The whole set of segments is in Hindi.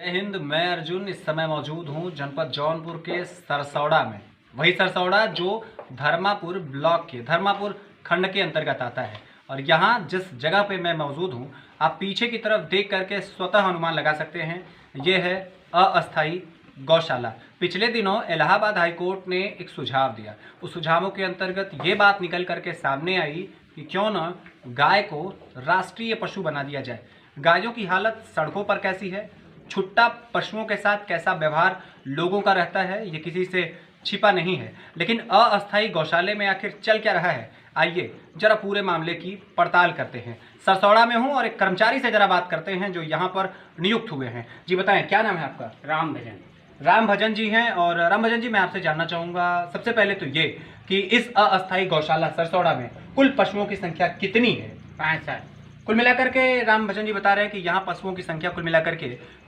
जय हिंद। मैं अर्जुन इस समय मौजूद हूँ जनपद जौनपुर के सरसौड़ा में। वही सरसौड़ा जो धर्मापुर ब्लॉक के धर्मापुर खंड के अंतर्गत आता है। और यहाँ जिस जगह पे मैं मौजूद हूँ, आप पीछे की तरफ देख करके स्वतः अनुमान लगा सकते हैं, ये है अस्थायी गौशाला। पिछले दिनों इलाहाबाद हाईकोर्ट ने एक सुझाव दिया। उस सुझावों के अंतर्गत ये बात निकल करके सामने आई कि क्यों न गाय को राष्ट्रीय पशु बना दिया जाए। गायों की हालत सड़कों पर कैसी है, छुट्टा पशुओं के साथ कैसा व्यवहार लोगों का रहता है, ये किसी से छिपा नहीं है। लेकिन अस्थायी गौशाले में आखिर चल क्या रहा है, आइए जरा पूरे मामले की पड़ताल करते हैं। सरसौड़ा में हूँ और एक कर्मचारी से जरा बात करते हैं जो यहाँ पर नियुक्त हुए हैं। जी बताएं, क्या नाम है आपका? राम भजन। राम भजन जी हैं। और राम भजन जी, मैं आपसे जानना चाहूँगा सबसे पहले तो ये कि इस अस्थायी गौशाला सरसौड़ा में कुल पशुओं की संख्या कितनी है? 65। कुल मिलाकर के राम भजन जी बता रहे हैं कि यहाँ पशुओं की संख्या कुल मिलाकर के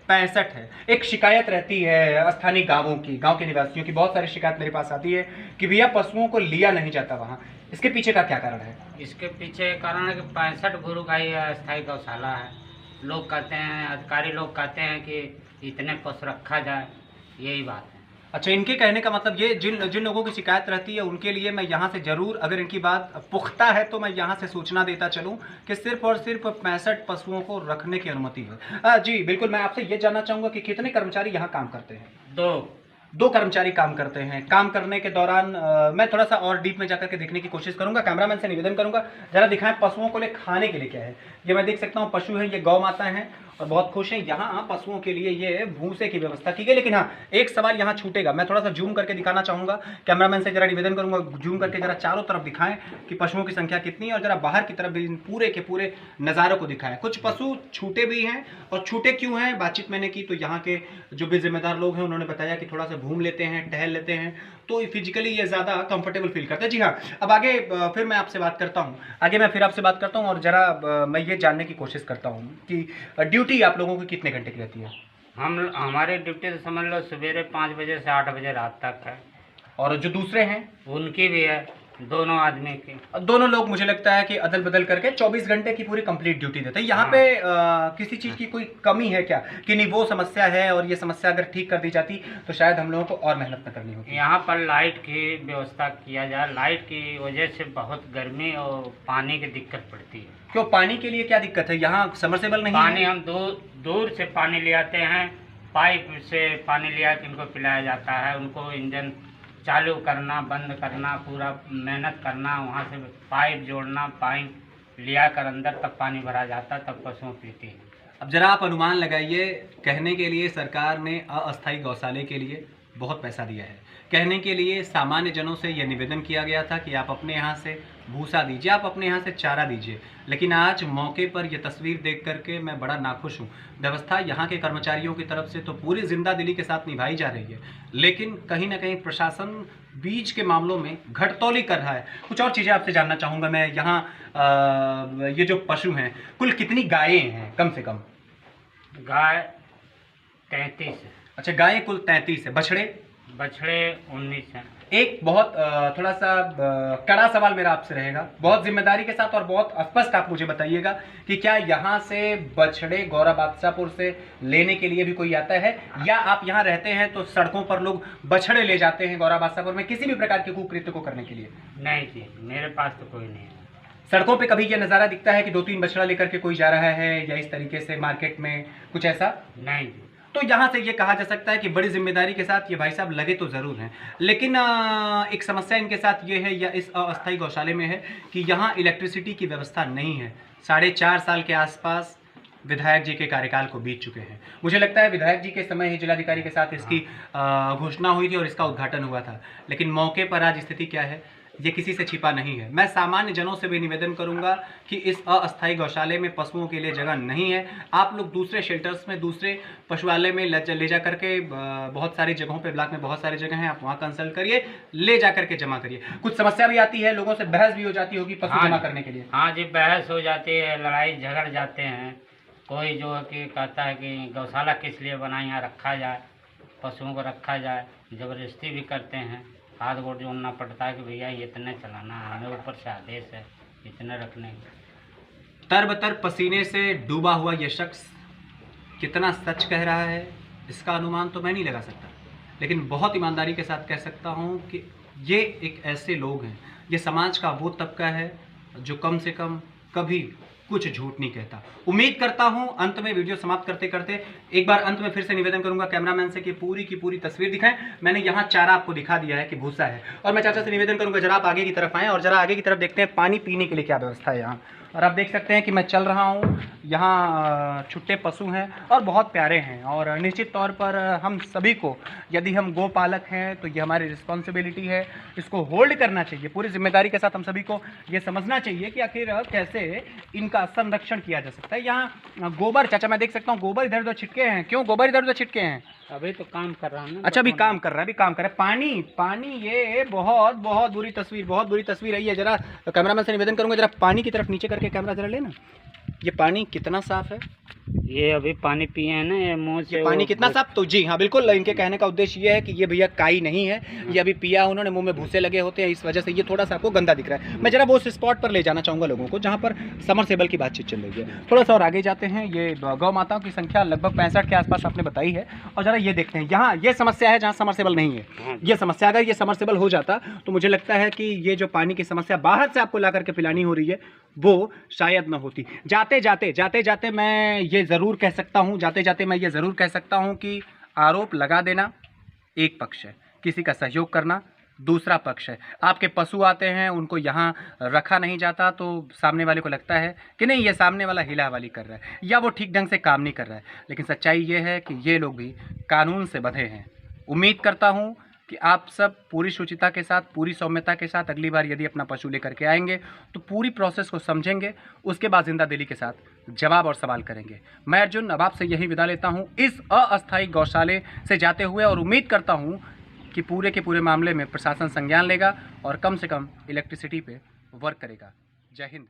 65 है। एक शिकायत रहती है स्थानीय गांव के निवासियों की, बहुत सारी शिकायत मेरे पास आती है कि भैया पशुओं को लिया नहीं जाता वहाँ। इसके पीछे का क्या कारण है? इसके पीछे कारण है कि 65 गुरु का ही अस्थायी गौशाला है। लोग कहते हैं, अधिकारी लोग कहते हैं कि इतने पशु रखा जाए, यही बात है। अच्छा, इनके कहने का मतलब ये जिन जिन लोगों की शिकायत रहती है उनके लिए मैं यहाँ से ज़रूर, अगर इनकी बात पुख्ता है तो मैं यहाँ से सूचना देता चलूँ कि सिर्फ और सिर्फ 65 पशुओं को रखने की अनुमति है। जी बिल्कुल, मैं आपसे ये जानना चाहूँगा कि कितने कर्मचारी यहाँ काम करते हैं? दो कर्मचारी काम करते हैं। काम करने के दौरान मैं थोड़ा सा और डीप में जाकर के देखने की कोशिश करूंगा। कैमरामैन से निवेदन करूंगा जरा दिखाएं पशुओं को लिए खाने के लिए क्या है। ये मैं देख सकता हूं पशु हैं, ये गौ माता हैं और बहुत खुश हैं। यहाँ पशुओं के लिए ये भूसे की व्यवस्था की गई। लेकिन हाँ, एक सवाल यहाँ छूटेगा, मैं थोड़ा सा जूम करके दिखाना चाहूँगा। कैमरामैन से जरा निवेदन करूँगा जूम करके जरा चारों तरफ दिखाएं कि पशुओं की संख्या कितनी है और जरा बाहर की तरफ भी पूरे के पूरे नज़ारों को दिखाएं। कुछ पशु छूटे भी हैं, और छूटे क्यों हैं बातचीत मैंने की तो यहाँ के जो भी जिम्मेदार लोग हैं उन्होंने बताया कि थोड़ा सा घूम लेते हैं, टहल लेते हैं, तो फिजिकली ये ज़्यादा कंफर्टेबल फील करते हैं। जी हाँ, अब आगे फिर मैं आपसे बात करता हूँ, आपसे बात करता हूँ और ज़रा मैं ये जानने की कोशिश करता हूँ कि ड्यूटी आप लोगों की कितने घंटे की रहती है? हमारे ड्यूटी तो समझ लो सवेरे 5 बजे से 8 बजे रात तक है। और जो दूसरे हैं उनकी भी है, दोनों आदमी की। दोनों लोग मुझे लगता है कि अदल बदल करके 24 घंटे की पूरी कंप्लीट ड्यूटी देते हैं। यहाँ पे किसी चीज़ की कोई कमी है क्या कि नहीं वो समस्या है और ये समस्या अगर ठीक कर दी जाती तो शायद हम लोगों को और मेहनत न करनी होती? यहाँ पर लाइट की व्यवस्था किया जाए। लाइट की वजह से बहुत गर्मी और पानी की दिक्कत पड़ती है। क्यों, पानी के लिए क्या दिक्कत है? यहाँ समरसेबल नहीं पानी है? हम दूर से पानी ले आते हैं, पाइप से पानी लिया के इनको पिलाया जाता है। उनको इंजन चालू करना, बंद करना, पूरा मेहनत करना, वहाँ से पाइप जोड़ना, पाइप लिया कर अंदर तक पानी भरा जाता तब पशुओं पीती है। अब जरा आप अनुमान लगाइए, कहने के लिए सरकार ने अस्थायी गौशाले के लिए बहुत पैसा दिया है। कहने के लिए सामान्य जनों से यह निवेदन किया गया था कि आप अपने यहाँ से भूसा दीजिए, आप अपने यहाँ से चारा दीजिए। लेकिन आज मौके पर यह तस्वीर देख करके मैं बड़ा नाखुश हूँ। व्यवस्था यहाँ के कर्मचारियों की तरफ से तो पूरी जिंदा दिली के साथ निभाई जा रही है, लेकिन कहीं ना कहीं प्रशासन बीज के मामलों में घटतौली कर रहा है। कुछ और चीज़ें आपसे जानना चाहूँगा मैं। यहाँ ये जो पशु हैं, कुल कितनी गायें हैं कम से कम? गाय 33 है। अच्छा, गायें कुल 33 है। बछड़े 19 हैं। एक बहुत थोड़ा सा कड़ा सवाल मेरा आपसे रहेगा, बहुत जिम्मेदारी के साथ और बहुत स्पष्ट आप मुझे बताइएगा कि क्या यहाँ से बछड़े गौरा बादशाहपुर से लेने के लिए भी कोई आता है, या आप यहाँ रहते हैं तो सड़कों पर लोग बछड़े ले जाते हैं गौरा बादशाहपुर में किसी भी प्रकार के कुकृत्य को करने के लिए? नहीं जी, मेरे पास तो कोई नहीं है। सड़कों पे कभी यह नज़ारा दिखता है कि 2-3 बछड़ा लेकर के कोई जा रहा है या इस तरीके से मार्केट में कुछ ऐसा? नहीं जी। तो यहाँ से ये कहा जा सकता है कि बड़ी जिम्मेदारी के साथ ये भाई साहब लगे तो ज़रूर हैं। लेकिन एक समस्या इनके साथ ये है, या इस अस्थायी गौशाले में है, कि यहाँ इलेक्ट्रिसिटी की व्यवस्था नहीं है। 4.5 साल के आसपास विधायक जी के कार्यकाल को बीत चुके हैं। मुझे लगता है विधायक जी के समय ही जिलाधिकारी के साथ इसकी घोषणा हुई थी और इसका उद्घाटन हुआ था। लेकिन मौके पर आज स्थिति क्या है ये किसी से छिपा नहीं है। मैं सामान्य जनों से भी निवेदन करूंगा कि इस अस्थायी गौशाले में पशुओं के लिए जगह नहीं है। आप लोग दूसरे शेल्टर्स में, दूसरे पशुआलय में ले जा करके, बहुत सारी जगहों पे ब्लॉक में बहुत सारी जगह हैं, आप वहाँ कंसल्ट करिए, ले जा करके जमा करिए। कुछ समस्या भी आती है, लोगों से बहस भी हो जाती होगी पशु जमा करने के लिए? हाँ जी, बहस हो जाती है, लड़ाई झगड़ जाते हैं। कोई जो है कि कहता है कि गौशाला किस लिए बनाए, यहाँ रखा जाए, पशुओं को रखा जाए। ज़बरदस्ती भी करते हैं, हाथ गोड़ जोड़ना पड़ता है कि भैया इतने चलाना, हमें ऊपर से आदेश है इतने रखने। तरबतर पसीने से डूबा हुआ यह शख्स कितना सच कह रहा है इसका अनुमान तो मैं नहीं लगा सकता, लेकिन बहुत ईमानदारी के साथ कह सकता हूँ कि ये एक ऐसे लोग हैं, ये समाज का वो तबका है जो कम से कम कभी कुछ झूठ नहीं कहता। उम्मीद करता हूं अंत में वीडियो समाप्त करते करते एक बार अंत में फिर से निवेदन करूंगा कैमरामैन से कि पूरी की पूरी तस्वीर दिखाएं। मैंने यहां चारा आपको दिखा दिया है कि भूसा है, और मैं चाचा से निवेदन करूंगा जरा आप आगे की तरफ आएँ और जरा आगे की तरफ देखते हैं पानी पीने के लिए क्या व्यवस्था है यहाँ। और आप देख सकते हैं कि मैं चल रहा हूँ, यहाँ छुट्टे पशु हैं और बहुत प्यारे हैं, और निश्चित तौर पर हम सभी को, यदि हम गोपालक हैं तो ये हमारी रिस्पॉन्सिबिलिटी है, इसको होल्ड करना चाहिए। पूरी जिम्मेदारी के साथ हम सभी को ये समझना चाहिए कि आखिर कैसे इनका संरक्षण किया जा सकता है। यहाँ गोबर, चाचा मैं देख सकता हूँ गोबर इधर उधर छिटके हैं, क्यों गोबर इधर उधर छिटके हैं? अभी तो काम कर रहा हूँ ना। अच्छा अभी काम कर रहा है, अभी काम कर रहा है। पानी पानी, ये बहुत बहुत बुरी तस्वीर, बहुत बुरी तस्वीर है ये। जरा कैमरामैन से निवेदन करूंगा जरा पानी की तरफ नीचे करके कैमरा जरा लेना। ये पानी कितना साफ है, ये अभी पानी पिए हैं ना, ये मुँह से। ये पानी कितना साफ, तो जी हाँ बिल्कुल, इनके कहने का उद्देश्य ये है कि ये भैया काई नहीं है, ये अभी पिया उन्होंने, मुंह में भूसे लगे होते हैं, इस वजह से ये थोड़ा सा आपको गंदा दिख रहा है। मैं जरा वो उस स्पॉट पर ले जाना चाहूँगा लोगों को जहाँ पर समरसेबल की बातचीत चल रही है। थोड़ा सा और आगे जाते हैं। ये गौ माताओं की संख्या लगभग 65 के आसपास आपने बताई है, और जरा ये देखते हैं यहाँ ये समस्या है जहाँ समरसेबल नहीं है। ये समस्या, अगर ये समरसेबल हो जाता तो मुझे लगता है कि ये जो पानी की समस्या बाहर से आपको ला करके पिलानी हो रही है वो शायद न होती। जाते जाते मैं ये ज़रूर कह सकता हूँ, जाते जाते मैं ये ज़रूर कह सकता हूँ कि आरोप लगा देना एक पक्ष है, किसी का सहयोग करना दूसरा पक्ष है। आपके पशु आते हैं, उनको यहाँ रखा नहीं जाता तो सामने वाले को लगता है कि नहीं ये सामने वाला हिला हवाली कर रहा है या वो ठीक ढंग से काम नहीं कर रहा है, लेकिन सच्चाई ये है कि ये लोग भी कानून से बंधे हैं। उम्मीद करता हूँ कि आप सब पूरी शुचिता के साथ, पूरी सौम्यता के साथ अगली बार यदि अपना पशु लेकर के आएंगे तो पूरी प्रोसेस को समझेंगे, उसके बाद जिंदा दिली के साथ जवाब और सवाल करेंगे। मैं अर्जुन अब आपसे यही विदा लेता हूं इस अस्थायी गौशाले से जाते हुए, और उम्मीद करता हूं कि पूरे के पूरे मामले में प्रशासन संज्ञान लेगा और कम से कम इलेक्ट्रिसिटी पे वर्क करेगा। जय हिंद।